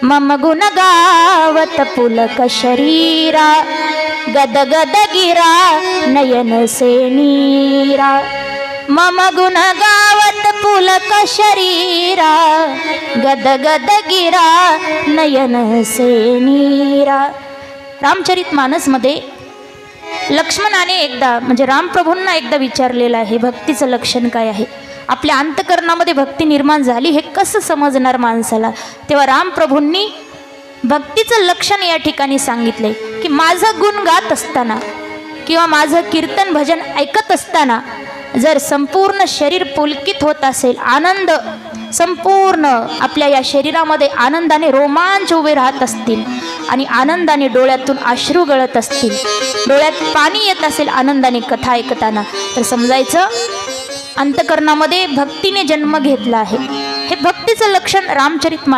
मम गुण गावत पुलक शरीरा, गदगद गिरा नयन से नीरा। मम गुण गावत पुलक शरीरा, गदगद गिरा नयन से नीरा। रामचरितमानसमध्ये लक्ष्मणाने एकदा म्हणजे रामप्रभूंना एकदा विचारलेलं आहे भक्तीचं लक्षण काय आहे, आपल्या अंतकरणामध्ये भक्ती निर्माण झाली हे कसं समजणार माणसाला। तेव्हा रामप्रभूंनी भक्तीचं लक्षण या ठिकाणी सांगितले की माझं गुण गात असताना किंवा माझं कीर्तन भजन ऐकत असताना जर संपूर्ण शरीर पुलकित होत असेल, आनंद संपूर्ण आपल्या या शरीरामध्ये आनंदाने रोमांच उभे राहत असतील आणि आनंदाने डोळ्यातून अश्रू गळत असतील, डोळ्यात पाणी येत असेल आनंदाने कथा ऐकताना, तर समजायचं अंतकरणामध्ये भक्तीने जन्म घेतला आहे। हे भक्तीचं लक्षण रामचरितमानस